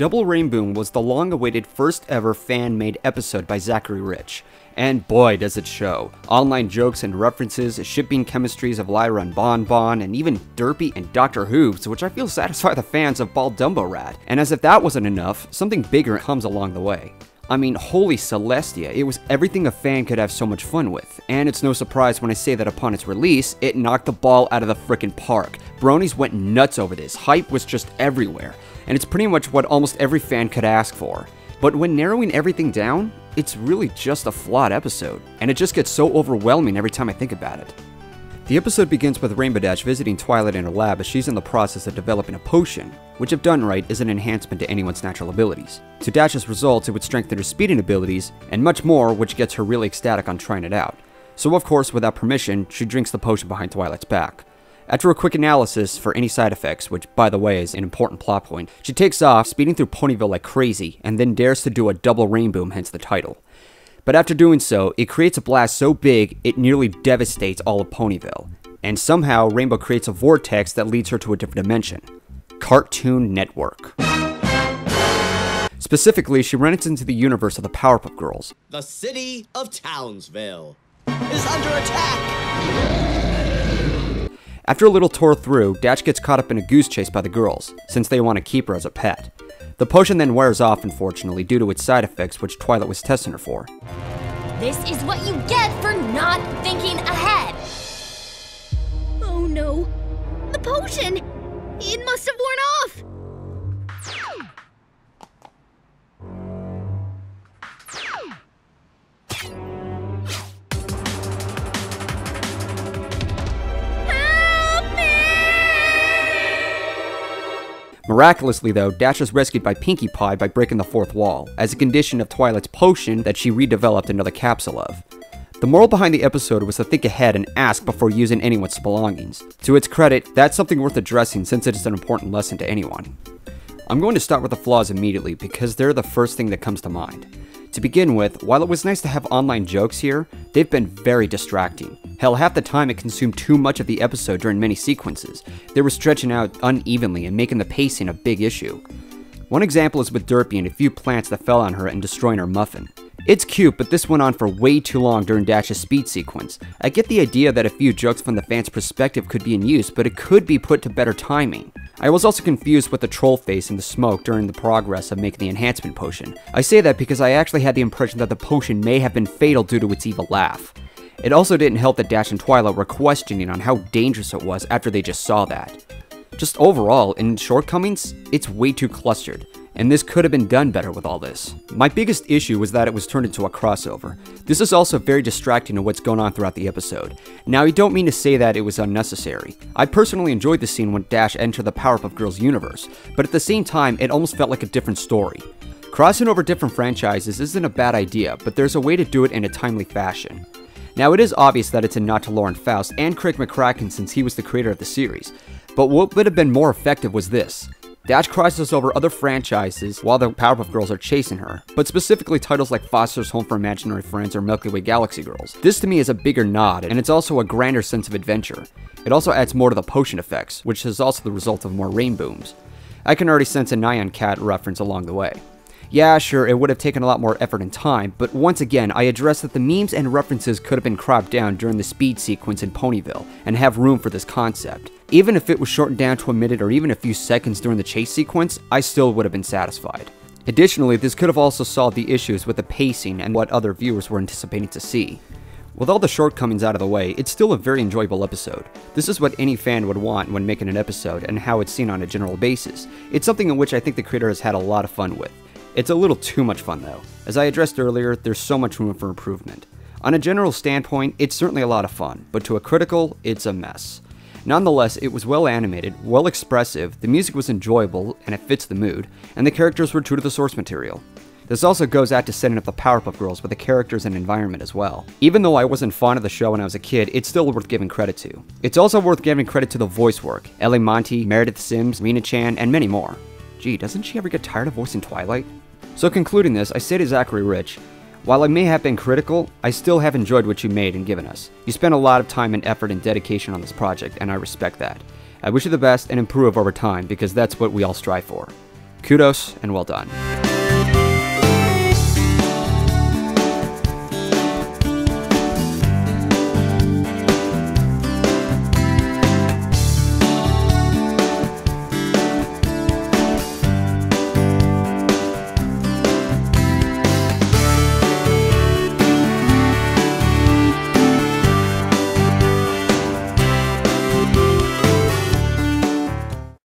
Double Rainboom was the long-awaited first ever fan-made episode by Zachary Rich. And boy does it show. Online jokes and references, shipping chemistries of Lyra and Bon Bon, and even Derpy and Dr. Hooves, which I feel satisfy the fans of Bald Dumbo Rat. And as if that wasn't enough, something bigger comes along the way. I mean, holy Celestia, it was everything a fan could have so much fun with. And it's no surprise when I say that upon its release, it knocked the ball out of the frickin' park. Bronies went nuts over this, hype was just everywhere. And it's pretty much what almost every fan could ask for. But when narrowing everything down, it's really just a flawed episode, and it just gets so overwhelming every time I think about it. The episode begins with Rainbow Dash visiting Twilight in her lab as she's in the process of developing a potion, which if done right is an enhancement to anyone's natural abilities. To Dash's results, it would strengthen her speeding abilities, and much more, which gets her really ecstatic on trying it out. So of course, without permission, she drinks the potion behind Twilight's back. After a quick analysis for any side effects, which by the way is an important plot point, she takes off, speeding through Ponyville like crazy, and then dares to do a double Rainboom, hence the title. But after doing so, it creates a blast so big, it nearly devastates all of Ponyville. And somehow, Rainbow creates a vortex that leads her to a different dimension. Cartoon Network. Specifically, she runs into the universe of the Powerpuff Girls. The city of Townsville is under attack! After a little tour through, Dash gets caught up in a goose chase by the girls, since they want to keep her as a pet. The potion then wears off, unfortunately, due to its side effects, which Twilight was testing her for. This is what you get for not thinking ahead! Oh no! The potion! It must have worn off! Miraculously though, Dash is rescued by Pinkie Pie by breaking the fourth wall, as a condition of Twilight's potion that she redeveloped another capsule of. The moral behind the episode was to think ahead and ask before using anyone's belongings. To its credit, that's something worth addressing since it is an important lesson to anyone. I'm going to start with the flaws immediately because they're the first thing that comes to mind. To begin with, while it was nice to have online jokes here, they've been very distracting. Hell, half the time it consumed too much of the episode during many sequences. They were stretching out unevenly and making the pacing a big issue. One example is with Derpy and a few plants that fell on her and destroying her muffin. It's cute, but this went on for way too long during Dash's speed sequence. I get the idea that a few jokes from the fan's perspective could be in use, but it could be put to better timing. I was also confused with the troll face and the smoke during the progress of making the enhancement potion. I say that because I actually had the impression that the potion may have been fatal due to its evil laugh. It also didn't help that Dash and Twilight were questioning on how dangerous it was after they just saw that. Just overall, in Shortcomings, it's way too clustered, and this could have been done better with all this. My biggest issue was that it was turned into a crossover. This is also very distracting to what's going on throughout the episode. Now, I don't mean to say that it was unnecessary. I personally enjoyed the scene when Dash entered the Powerpuff Girls universe, but at the same time, it almost felt like a different story. Crossing over different franchises isn't a bad idea, but there's a way to do it in a timely fashion. Now, it is obvious that it's a nod to Lauren Faust and Craig McCracken since he was the creator of the series, but what would have been more effective was this. Dash crosses over other franchises while the Powerpuff Girls are chasing her, but specifically titles like Foster's Home for Imaginary Friends or Milky Way Galaxy Girls. This to me is a bigger nod, and it's also a grander sense of adventure. It also adds more to the potion effects, which is also the result of more Rainbooms. I can already sense a Nyan Cat reference along the way. Yeah, sure, it would have taken a lot more effort and time, but once again, I address that the memes and references could have been cropped down during the speed sequence in Ponyville, and have room for this concept. Even if it was shortened down to a minute or even a few seconds during the chase sequence, I still would have been satisfied. Additionally, this could have also solved the issues with the pacing and what other viewers were anticipating to see. With all the shortcomings out of the way, it's still a very enjoyable episode. This is what any fan would want when making an episode and how it's seen on a general basis. It's something in which I think the creator has had a lot of fun with. It's a little too much fun though. As I addressed earlier, there's so much room for improvement. On a general standpoint, it's certainly a lot of fun, but to a critical, it's a mess. Nonetheless, it was well animated, well expressive, the music was enjoyable, and it fits the mood, and the characters were true to the source material. This also goes out to setting up the Powerpuff Girls with the characters and environment as well. Even though I wasn't fond of the show when I was a kid, it's still worth giving credit to. It's also worth giving credit to the voice work. Ellie Monty, Meredith Sims, Rena Chan, and many more. Gee, doesn't she ever get tired of voicing Twilight? So concluding this, I say to Zachary Rich, while I may have been critical, I still have enjoyed what you made and given us. You spent a lot of time and effort and dedication on this project, and I respect that. I wish you the best and improve over time, because that's what we all strive for. Kudos and well done.